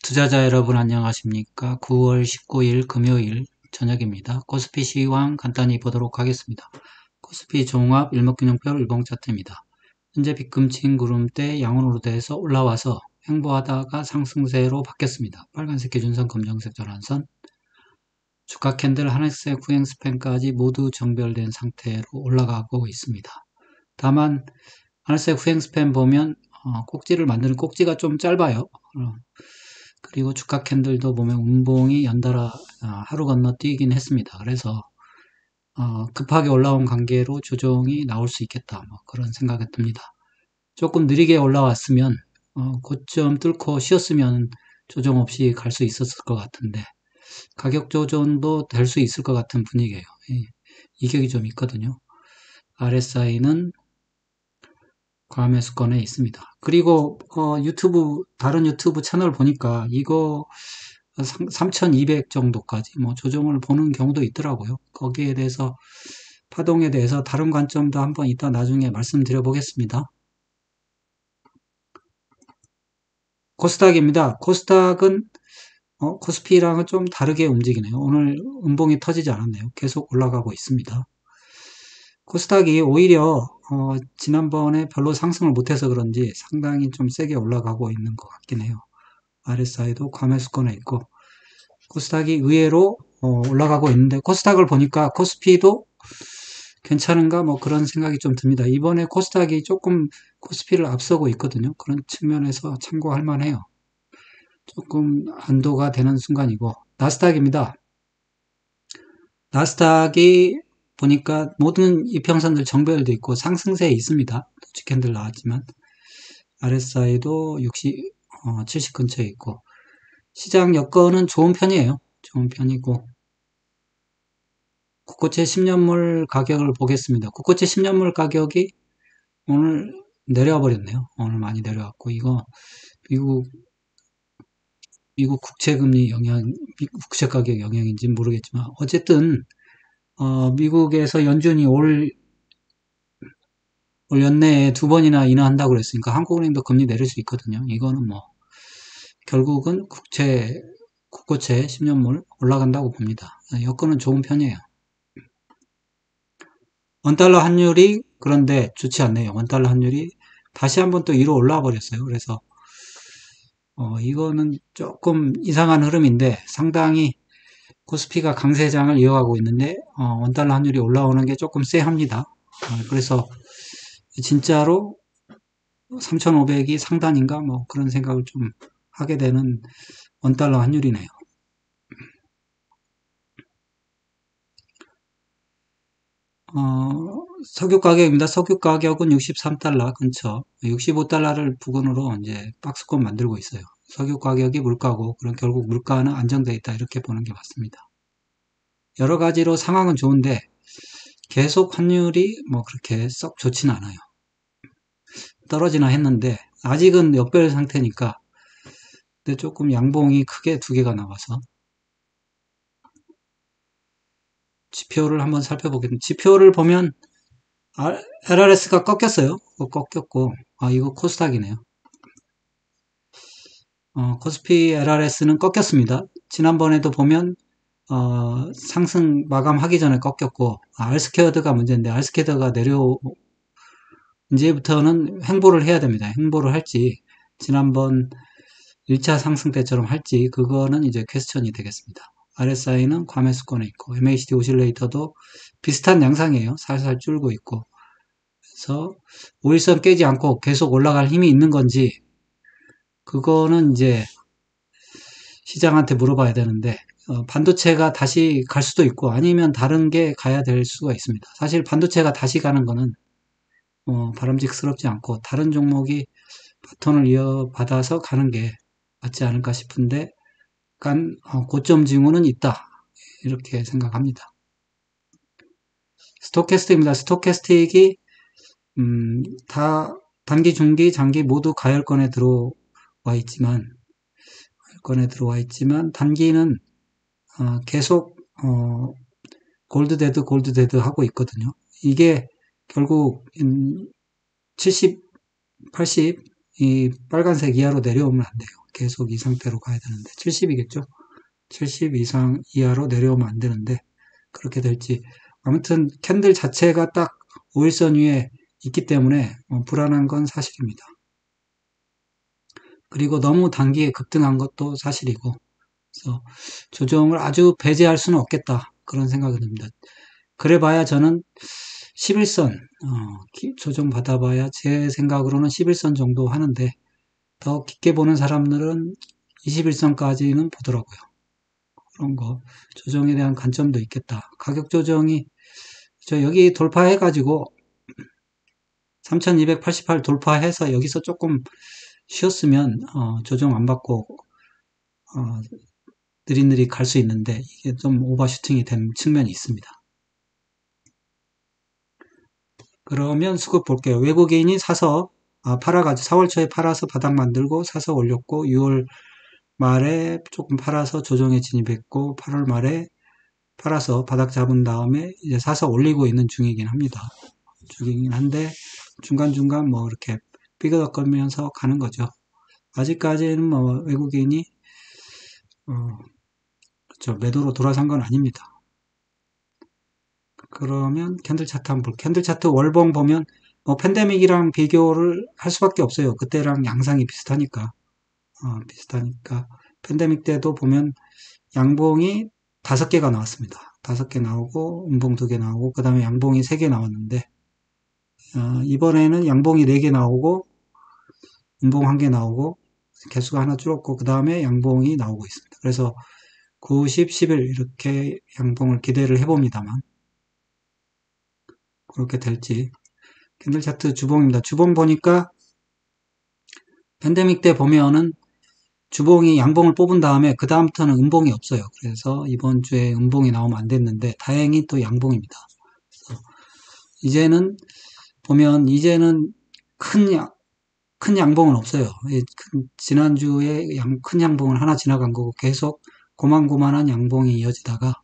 투자자 여러분 안녕하십니까? 9월 19일 금요일 저녁입니다. 코스피 시황 간단히 보도록 하겠습니다. 코스피 종합 일목균형표 일봉 차트입니다. 현재 빗금친 구름대 양원으로 돼서 올라와서 횡보하다가 상승세로 바뀌었습니다. 빨간색 기준선, 검정색 전환선, 주가 캔들 하늘색 후행 스팬까지 모두 정별된 상태로 올라가고 있습니다. 다만 하늘색 후행 스팬 보면 꼭지를 만드는 꼭지가 좀 짧아요. 그리고 주가 캔들도 보면 운봉이 연달아 하루 건너뛰긴 했습니다. 그래서 급하게 올라온 관계로 조정이 나올 수 있겠다, 뭐 그런 생각이 듭니다. 조금 느리게 올라왔으면 고점 뚫고 쉬었으면 조정 없이 갈 수 있었을 것 같은데 가격 조정도 될 수 있을 것 같은 분위기예요. 이격이 좀 있거든요. RSI는 과매수권에 있습니다. 그리고 다른 유튜브 채널 보니까 이거 3200 정도까지 뭐 조정을 보는 경우도 있더라고요. 거기에 대해서 파동에 대해서 다른 관점도 한번 이따 나중에 말씀드려 보겠습니다. 코스닥입니다. 코스닥은 코스피랑은 좀 다르게 움직이네요. 오늘 음봉이 터지지 않았네요. 계속 올라가고 있습니다. 코스닥이 오히려 지난번에 별로 상승을 못해서 그런지 상당히 좀 세게 올라가고 있는 것 같긴 해요. RSI도 과매수권에 있고 코스닥이 의외로 올라가고 있는데 코스닥을 보니까 코스피도 괜찮은가 뭐 그런 생각이 좀 듭니다. 이번에 코스닥이 조금 코스피를 앞서고 있거든요. 그런 측면에서 참고할 만해요. 조금 안도가 되는 순간이고 나스닥입니다. 나스닥이 보니까 모든 이평선들 정배열도 있고 상승세에 있습니다. 터치 캔들 나왔지만 RSI도 70 근처에 있고 시장 여건은 좋은 편이에요. 좋은 편이고 국고채 10년물 가격을 보겠습니다. 국고채 10년물 가격이 오늘 내려와 버렸네요. 오늘 많이 내려왔고 이거 미국 국채금리 영향, 국채 가격 영향인지는 모르겠지만 어쨌든 미국에서 연준이 올 연내에 두 번이나 인하한다고 그랬으니까 한국은행도 금리 내릴 수 있거든요. 이거는 뭐 결국은 국고채 10년물 올라간다고 봅니다. 여건은 좋은 편이에요. 원달러 환율이 그런데 좋지 않네요. 원달러 환율이 다시 한번 또 위로 올라와 버렸어요. 그래서 이거는 조금 이상한 흐름인데 상당히 코스피가 강세장을 이어가고 있는데 원달러 환율이 올라오는 게 조금 쎄합니다. 그래서 진짜로 3,500이 상단인가 뭐 그런 생각을 좀 하게 되는 원달러 환율이네요. 석유 가격입니다. 석유 가격은 63달러 근처, 65달러를 부근으로 이제 박스권 만들고 있어요. 석유 가격이 물가고, 그럼 결국 물가는 안정돼 있다. 이렇게 보는 게 맞습니다. 여러 가지로 상황은 좋은데, 계속 환율이 뭐 그렇게 썩 좋진 않아요. 떨어지나 했는데, 아직은 역별 상태니까, 근데 조금 양봉이 크게 두 개가 나와서, 지표를 한번 살펴보겠습니다. 지표를 보면, LRS가 꺾였어요. 꺾였고, 이거 코스닥이네요. 코스피 LRS는 꺾였습니다. 지난번에도 보면 상승 마감하기 전에 꺾였고 알스퀘어드가 문제인데 알스퀘어드가 이제부터는 횡보를 해야 됩니다. 횡보를 할지 지난번 1차 상승 때처럼 할지 그거는 이제 퀘스천이 되겠습니다. RSI는 과매수권에 있고 MACD 오실레이터도 비슷한 양상이에요. 살살 줄고 있고 그래서 5일선 깨지 않고 계속 올라갈 힘이 있는 건지 그거는 이제 시장한테 물어봐야 되는데 반도체가 다시 갈 수도 있고 아니면 다른 게 가야 될 수가 있습니다. 사실 반도체가 다시 가는 거는 바람직스럽지 않고 다른 종목이 바톤을 이어받아서 가는 게 맞지 않을까 싶은데 약간 고점 징후는 있다 이렇게 생각합니다. 스토캐스틱입니다. 스토캐스틱이 다 단기, 중기, 장기 모두 가열권에 들어와 있지만 단기는 계속 골드데드 하고 있거든요. 이게 결국 70, 80 이 빨간색 이하로 내려오면 안 돼요. 계속 이 상태로 가야 되는데 70이겠죠? 70 이상 이하로 내려오면 안 되는데 그렇게 될지 아무튼 캔들 자체가 딱 5일선 위에 있기 때문에 불안한 건 사실입니다. 그리고 너무 단기에 급등한 것도 사실이고 그래서 조정을 아주 배제할 수는 없겠다 그런 생각이 듭니다. 그래봐야 저는 11선 조정 받아봐야 제 생각으로는 11선 정도 하는데 더 깊게 보는 사람들은 21선까지는 보더라고요. 그런 거 조정에 대한 관점도 있겠다. 가격 조정이 저 여기 돌파해가지고 3288 돌파해서 여기서 조금 쉬었으면 조정 안 받고 느릿느릿 갈 수 있는데 이게 좀 오버슈팅이 된 측면이 있습니다. 그러면 수급 볼게요. 외국인이 사서 팔아가지고 4월 초에 팔아서 바닥 만들고 사서 올렸고 6월 말에 조금 팔아서 조정에 진입했고 8월 말에 팔아서 바닥 잡은 다음에 이제 사서 올리고 있는 중이긴 합니다. 중이긴 한데 중간중간 뭐 이렇게 삐그덕거리면서 가는 거죠. 아직까지는 뭐 외국인이 그렇죠. 매도로 돌아선 건 아닙니다. 그러면 캔들 차트 한번 볼게요. 캔들 차트 월봉 보면 뭐 팬데믹이랑 비교를 할 수밖에 없어요. 그때랑 양상이 비슷하니까. 비슷하니까. 팬데믹 때도 보면 양봉이 5개가 나왔습니다. 5개 나오고 음봉 2개 나오고 그 다음에 양봉이 3개 나왔는데 이번에는 양봉이 4개 나오고 음봉 1개 나오고 개수가 하나 줄었고 그 다음에 양봉이 나오고 있습니다. 그래서 90, 11 이렇게 양봉을 기대를 해봅니다만 그렇게 될지. 캔들 차트 주봉입니다. 주봉 보니까 팬데믹 때 보면은 주봉이 양봉을 뽑은 다음에 그 다음부터는 음봉이 없어요. 그래서 이번 주에 음봉이 나오면 안 됐는데 다행히 또 양봉입니다. 이제는 보면 이제는 큰 양봉은 없어요. 지난주에 큰 양봉을 하나 지나간 거고 계속 고만고만한 양봉이 이어지다가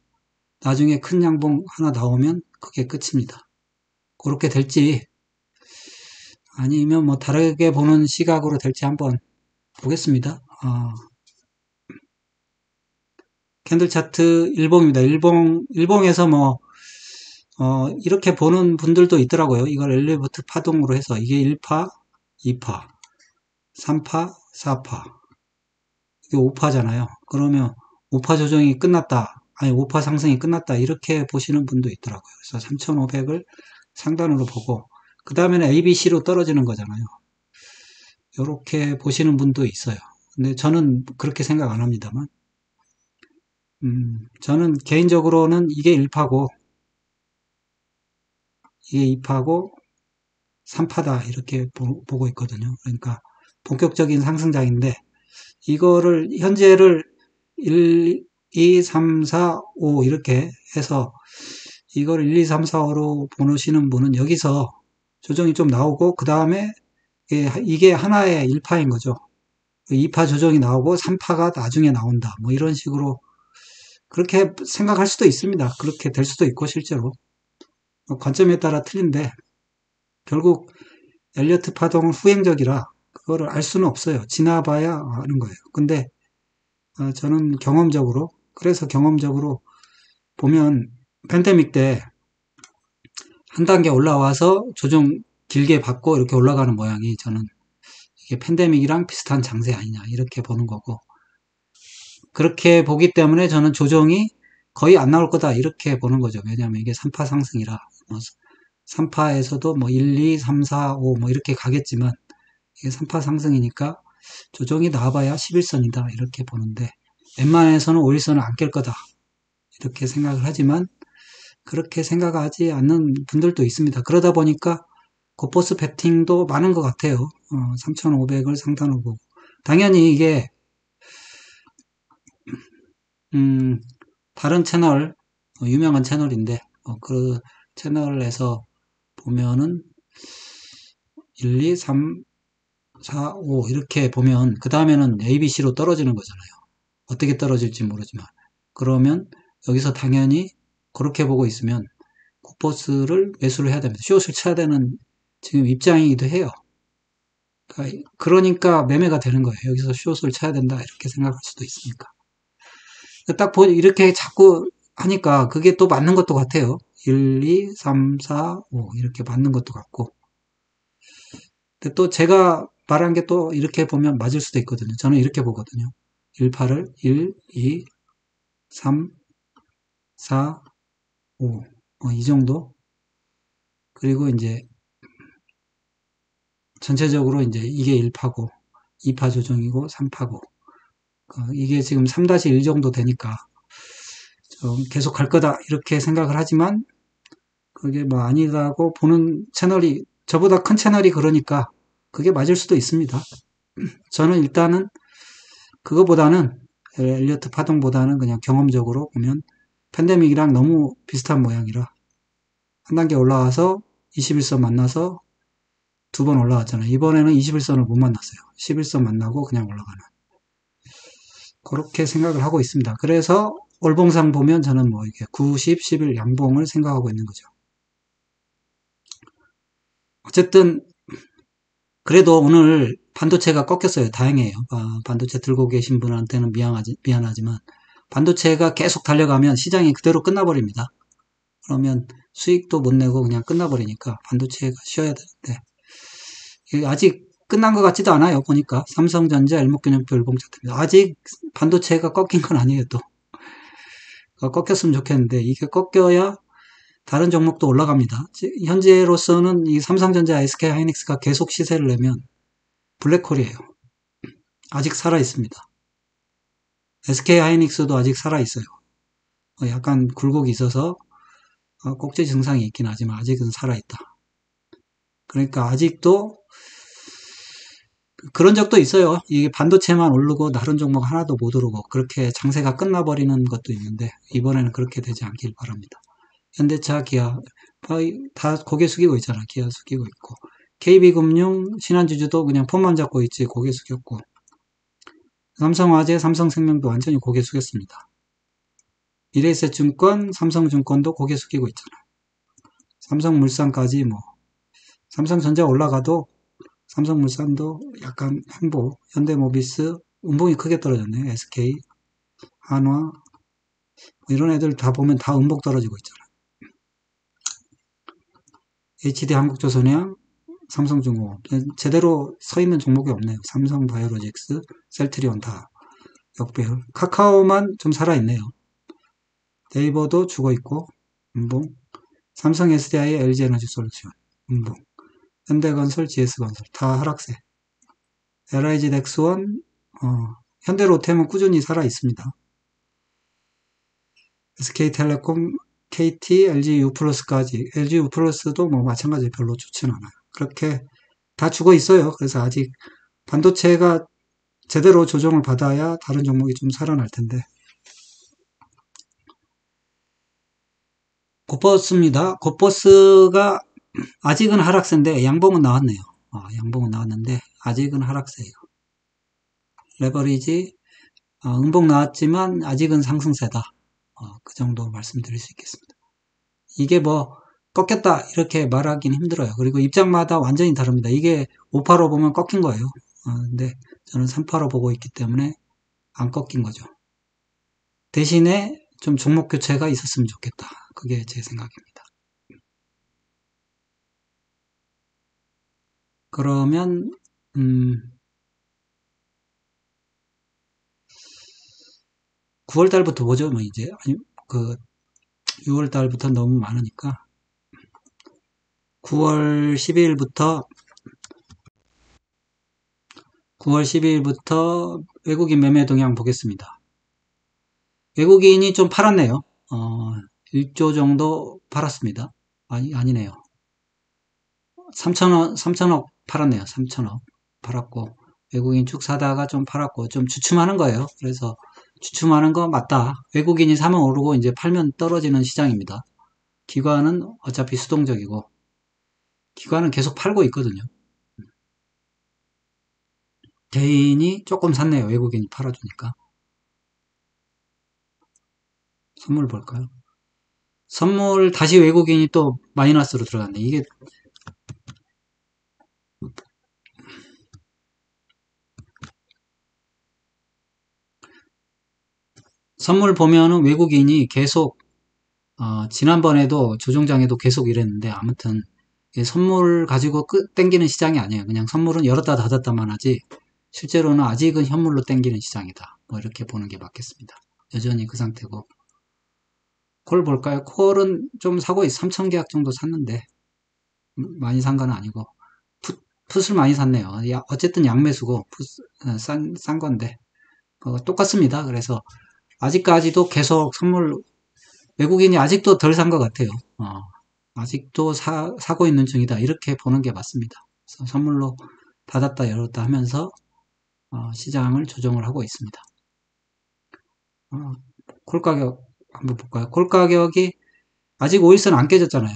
나중에 큰 양봉 하나 나오면 그게 끝입니다. 그렇게 될지 아니면 뭐 다르게 보는 시각으로 될지 한번 보겠습니다. 캔들 차트 일봉입니다. 일봉에서 뭐 이렇게 보는 분들도 있더라고요. 이걸 엘리베이터 파동으로 해서 이게 1파, 2파, 3파, 4파 이게 5파잖아요. 그러면 5파 조정이 끝났다. 아니 5파 상승이 끝났다. 이렇게 보시는 분도 있더라고요. 그래서 3,500을 상단으로 보고 그 다음에는 ABC로 떨어지는 거잖아요. 이렇게 보시는 분도 있어요. 근데 저는 그렇게 생각 안 합니다만 저는 개인적으로는 이게 1파고 이게 2파고 3파다 이렇게 보고 있거든요. 그러니까 본격적인 상승장인데 이거를 현재를 1, 2, 3, 4, 5 이렇게 해서 이걸 1, 2, 3, 4, 5로 보시는 분은 여기서 조정이 좀 나오고 그 다음에 이게 하나의 1파인 거죠. 2파 조정이 나오고 3파가 나중에 나온다. 뭐 이런 식으로 그렇게 생각할 수도 있습니다. 그렇게 될 수도 있고 실제로 관점에 따라 틀린데 결국 엘리어트 파동은 후행적이라 그거를 알 수는 없어요. 지나봐야 아는 거예요. 근데 저는 경험적으로 그래서 경험적으로 보면 팬데믹 때 한 단계 올라와서 조정 길게 받고 이렇게 올라가는 모양이 저는 이게 팬데믹이랑 비슷한 장세 아니냐 이렇게 보는 거고 그렇게 보기 때문에 저는 조정이 거의 안 나올 거다 이렇게 보는 거죠. 왜냐하면 이게 3파 상승이라 뭐 3파에서도 뭐 1, 2, 3, 4, 5 뭐 이렇게 가겠지만 이게 3파 상승이니까 조정이 나와봐야 11선이다 이렇게 보는데 웬만해서는 5일선을 안 깰 거다 이렇게 생각을 하지만 그렇게 생각하지 않는 분들도 있습니다. 그러다 보니까 고포스 베팅도 많은 것 같아요. 3,500을 상단으로 보고 당연히 이게 다른 채널 유명한 채널인데 그 채널에서 보면은 1, 2, 3, 4, 5 이렇게 보면 그 다음에는 ABC로 떨어지는 거잖아요. 어떻게 떨어질지 모르지만 그러면 여기서 당연히 그렇게 보고 있으면 굿버스를 매수를 해야 됩니다. 숏을 쳐야 되는 지금 입장이기도 해요. 그러니까 매매가 되는 거예요. 여기서 숏을 쳐야 된다 이렇게 생각할 수도 있으니까. 딱 이렇게 자꾸 하니까 그게 또 맞는 것도 같아요. 1, 2, 3, 4, 5 이렇게 맞는 것도 같고. 근데 또 제가 말한 게 또 이렇게 보면 맞을 수도 있거든요. 저는 이렇게 보거든요. 18을 1, 2, 3, 4, 5. 이 정도. 그리고 이제 전체적으로 이제 이게 1파고 2파 조정이고 3파고 이게 지금 3-1 정도 되니까 좀 계속 갈 거다 이렇게 생각을 하지만 그게 뭐 아니라고 보는 채널이 저보다 큰 채널이 그러니까 그게 맞을 수도 있습니다. 저는 일단은 그거보다는 엘리어트 파동보다는 그냥 경험적으로 보면 팬데믹이랑 너무 비슷한 모양이라 한 단계 올라와서 21선 만나서 두 번 올라왔잖아요. 이번에는 21선을 못 만났어요. 11선 만나고 그냥 올라가는 그렇게 생각을 하고 있습니다. 그래서 월봉상 보면 저는 뭐 이게 90, 11 양봉을 생각하고 있는 거죠. 어쨌든 그래도 오늘 반도체가 꺾였어요. 다행이에요. 반도체 들고 계신 분한테는 미안하지만 반도체가 계속 달려가면 시장이 그대로 끝나버립니다. 그러면 수익도 못 내고 그냥 끝나버리니까 반도체가 쉬어야 되는데 아직 끝난 것 같지도 않아요. 보니까 삼성전자, 일목균형표, 일봉차트입니다. 아직 반도체가 꺾인 건 아니에요. 또 꺾였으면 좋겠는데 이게 꺾여야 다른 종목도 올라갑니다. 현재로서는 이 삼성전자, SK하이닉스가 계속 시세를 내면 블랙홀이에요. 아직 살아 있습니다. SK하이닉스도 아직 살아 있어요. 약간 굴곡이 있어서 꼭지 증상이 있긴 하지만 아직은 살아 있다. 그러니까 아직도 그런 적도 있어요. 이게 반도체만 오르고 다른 종목 하나도 못 오르고 그렇게 장세가 끝나버리는 것도 있는데 이번에는 그렇게 되지 않길 바랍니다. 현대차, 기아 다 고개 숙이고 있잖아. 기아 숙이고 있고 KB금융, 신한주주도 그냥 폰만 잡고 있지 고개 숙였고 삼성화재, 삼성생명도 완전히 고개 숙였습니다. 미래에셋증권, 삼성증권도 고개 숙이고 있잖아. 삼성물산까지 뭐 삼성전자 올라가도 삼성물산도 약간 행보, 현대모비스 운봉이 크게 떨어졌네요. SK, 한화 뭐 이런 애들 다 보면 다 운봉 떨어지고 있잖아. HD한국조선해양, 삼성중공업 제대로 서 있는 종목이 없네요. 삼성바이오로직스, 셀트리온 다 역배열. 카카오만 좀 살아있네요. 네이버도 죽어있고 운봉. 삼성 SDI, LG에너지솔루션 운봉. 현대건설, GS건설 다 하락세. LIG 넥스원, 현대로템은 꾸준히 살아있습니다. SK텔레콤, KT, LG U+까지 LG U+도 뭐 마찬가지로 별로 좋지는 않아요. 그렇게 다 죽어 있어요. 그래서 아직 반도체가 제대로 조정을 받아야 다른 종목이 좀 살아날 텐데. 곧버스입니다. 곧버스가 아직은 하락세인데 양봉은 나왔네요. 양봉은 나왔는데 아직은 하락세예요. 레버리지 음봉 나왔지만 아직은 상승세다. 그 정도 말씀드릴 수 있겠습니다. 이게 뭐 꺾였다 이렇게 말하기는 힘들어요. 그리고 입장마다 완전히 다릅니다. 이게 5파로 보면 꺾인 거예요. 근데 저는 3파로 보고 있기 때문에 안 꺾인 거죠. 대신에 좀 종목 교체가 있었으면 좋겠다. 그게 제 생각입니다. 그러면 9월 달부터 보죠. 뭐 이제 아니 그 6월 달부터 너무 많으니까 9월 12일부터 9월 12일부터 외국인 매매 동향 보겠습니다. 외국인이 좀 팔았네요. 1조 정도 팔았습니다. 아니네요. 3천억 팔았네요. 3천억 팔았고, 외국인 쭉 사다가 좀 팔았고, 좀 주춤하는 거예요. 그래서 주춤하는 거 맞다. 외국인이 사면 오르고 이제 팔면 떨어지는 시장입니다. 기관은 어차피 수동적이고, 기관은 계속 팔고 있거든요. 개인이 조금 샀네요. 외국인이 팔아주니까. 선물 볼까요? 선물 다시 외국인이 또 마이너스로 들어갔네. 이게 선물 보면은 외국인이 계속 지난번에도 조종장에도 계속 이랬는데 아무튼 선물 가지고 땡기는 시장이 아니에요. 그냥 선물은 열었다 닫았다만 하지 실제로는 아직은 현물로 땡기는 시장이다. 뭐 이렇게 보는 게 맞겠습니다. 여전히 그 상태고. 콜 볼까요? 콜은 좀 사고 있어. 3,000계약 정도 샀는데 많이 산 건 아니고 풋을 많이 샀네요. 어쨌든 양매수고 싼 건데 똑같습니다. 그래서 아직까지도 계속 선물 외국인이 아직도 덜 산 것 같아요. 아직도 사고 있는 중이다. 이렇게 보는 게 맞습니다. 그래서 선물로 닫았다 열었다 하면서 시장을 조정을 하고 있습니다. 콜 가격 한번 볼까요? 콜 가격이 아직 5일선 안 깨졌잖아요.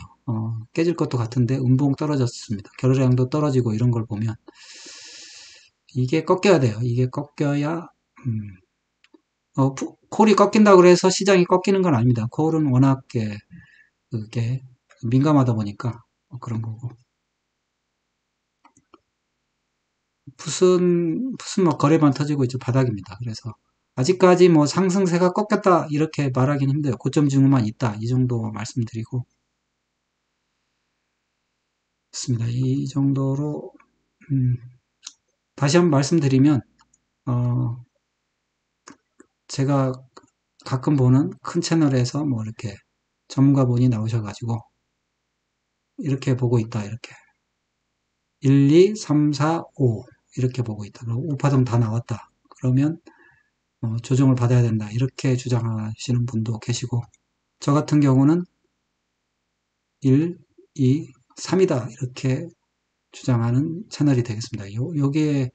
깨질 것도 같은데 음봉 떨어졌습니다. 거래량도 떨어지고 이런 걸 보면 이게 꺾여야 돼요. 이게 꺾여야 콜이 꺾인다고 해서 시장이 꺾이는 건 아닙니다. 콜은 워낙 그게 민감하다 보니까 그런 거고 풋은 뭐 거래만 터지고 있죠. 바닥입니다. 그래서 아직까지 뭐 상승세가 꺾였다 이렇게 말하기는 힘들어요. 고점 징후만 있다 이 정도 말씀드리고 있습니다. 이 정도로 다시 한번 말씀드리면 제가 가끔 보는 큰 채널에서 뭐 이렇게 전문가분이 나오셔가지고 이렇게 보고 있다 이렇게 1, 2, 3, 4, 5 이렇게 보고 있다. 5파동 다 나왔다. 그러면 조정을 받아야 된다. 이렇게 주장하시는 분도 계시고 저 같은 경우는 1, 2, 3이다. 이렇게 주장하는 채널이 되겠습니다. 여기에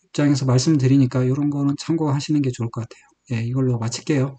입장에서 말씀드리니까 이런 거는 참고하시는 게 좋을 것 같아요. 예, 이걸로 마칠게요.